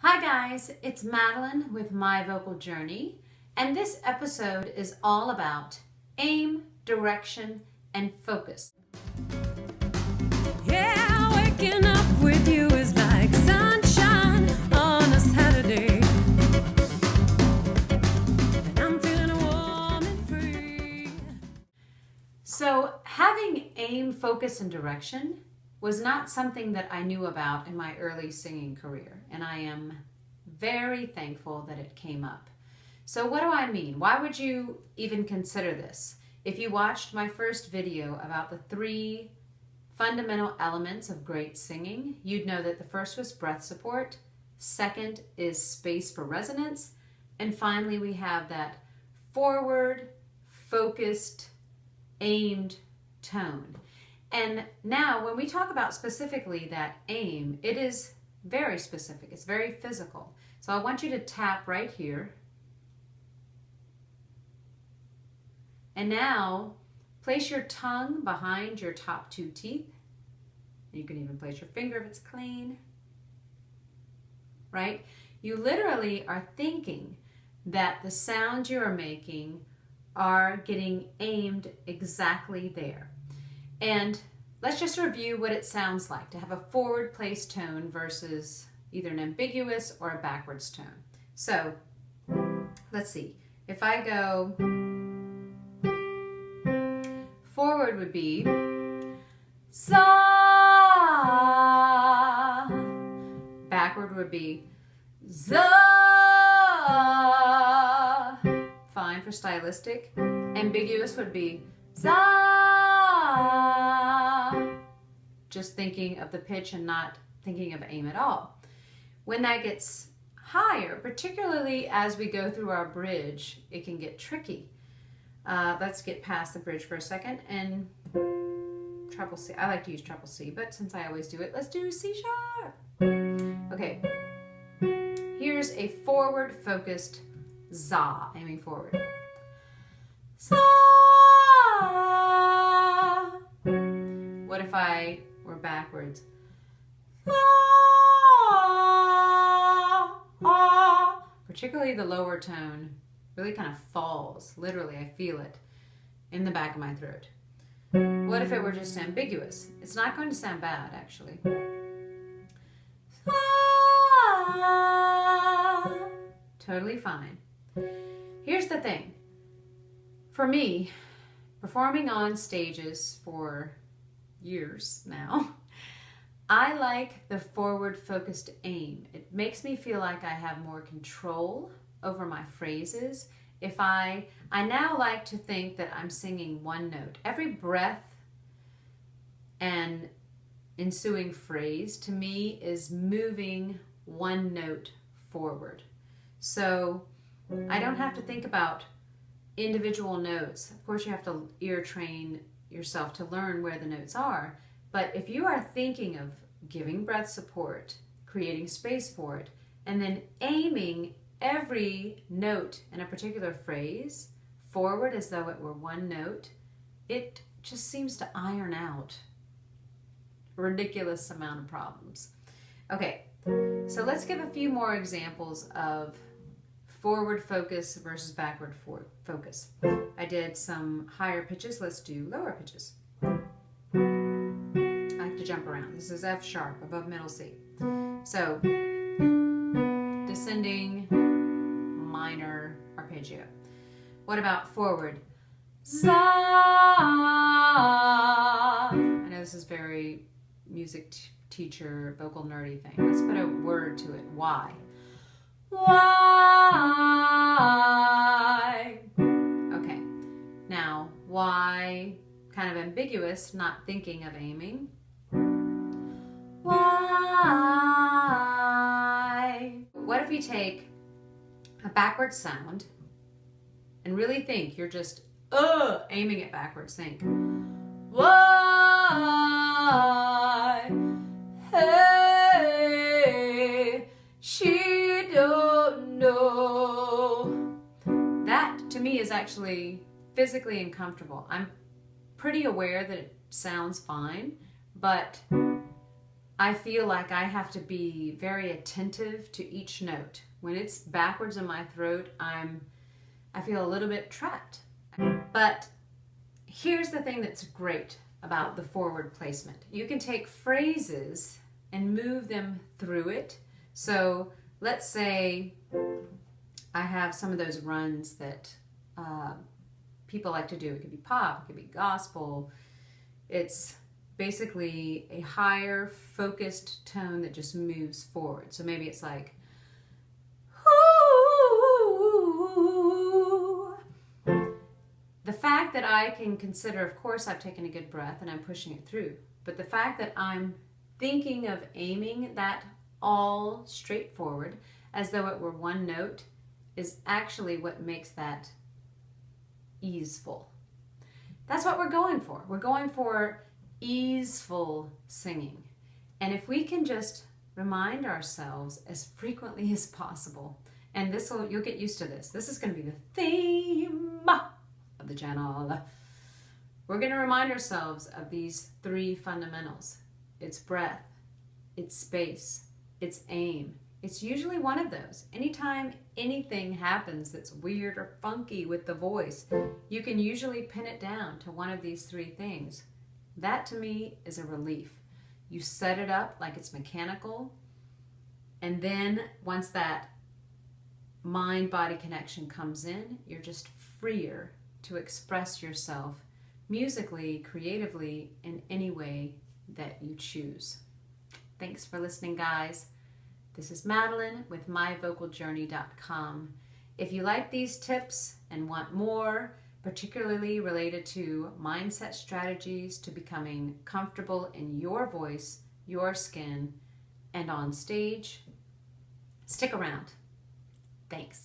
Hi guys, it's Madeline with My Vocal Journey, and this episode is all about aim, direction, and focus. Yeah, waking up with you is like sunshine on a Saturday. And I'm feeling warm and free. So having aim, focus, and direction was not something that I knew about in my early singing career, and I am very thankful that it came up. So what do I mean? Why would you even consider this? If you watched my first video about the 3 fundamental elements of great singing, you'd know that the first was breath support, second is space for resonance, and finally we have that forward, focused, aimed tone. And now when we talk about specifically that aim, it is very specific, it's very physical. So I want you to tap right here. And now place your tongue behind your top 2 teeth. You can even place your finger if it's clean, right? You literally are thinking that the sounds you are making are getting aimed exactly there. And let's just review what it sounds like to have a forward placed tone versus either an ambiguous or a backwards tone. So let's see. If I go forward would be sa. Backward would be za. Fine for stylistic. Ambiguous would be za. Just thinking of the pitch and not thinking of aim at all. When that gets higher, particularly as we go through our bridge, it can get tricky. Let's get past the bridge for a second and treble C. I like to use treble C, but since I always do it, let's do C sharp. Okay, here's a forward focused za, aiming forward. Za. What if I were backwards? Particularly the lower tone really kind of falls. Literally, I feel it in the back of my throat. What if it were just ambiguous? It's not going to sound bad, actually. Totally fine. Here's the thing. For me, performing on stages for years now, I like the forward focused aim. It makes me feel like I have more control over my phrases. If I now like to think that I'm singing one note. Every breath and ensuing phrase to me is moving one note forward. So I don't have to think about individual notes. Of course, you have to ear train yourself to learn where the notes are. But if you are thinking of giving breath support, creating space for it, and then aiming every note in a particular phrase forward as though it were one note, it just seems to iron out a ridiculous amount of problems. Okay, so let's give a few more examples of forward focus versus backward focus. I did some higher pitches, let's do lower pitches. Jump around. This is F sharp above middle C. So descending minor arpeggio. What about forward? Za. I know this is very music teacher, vocal nerdy thing. Let's put a word to it. Why? Why? Okay. Now, why? Kind of ambiguous, not thinking of aiming. Why? What if you take a backwards sound and really think you're just aiming it backwards? Think why? Hey, she don't know. That to me is actually physically uncomfortable. I'm pretty aware that it sounds fine, but I feel like I have to be very attentive to each note. When it's backwards in my throat, I feel a little bit trapped. But here's the thing that's great about the forward placement. You can take phrases and move them through it. So let's say I have some of those runs that people like to do. It could be pop, it could be gospel. It's basically a higher focused tone that just moves forward. So maybe it's like, the fact that I can consider, of course, I've taken a good breath and I'm pushing it through, but the fact that I'm thinking of aiming that all straight forward as though it were one note is actually what makes that easeful. That's what we're going for. We're going for easeful singing. And if we can just remind ourselves as frequently as possible, and you'll get used to this. This is going to be the theme of the channel. We're going to remind ourselves of these three fundamentals. It's breath, it's space, it's aim. It's usually one of those. Anytime anything happens that's weird or funky with the voice, you can usually pin it down to one of these three things. That to me is a relief. You set it up like it's mechanical, and then once that mind-body connection comes in, you're just freer to express yourself musically, creatively, in any way that you choose. Thanks for listening, guys. This is Madeline with myvocaljourney.com. If you like these tips and want more, particularly related to mindset strategies to becoming comfortable in your voice, your skin, and on stage, stick around. Thanks.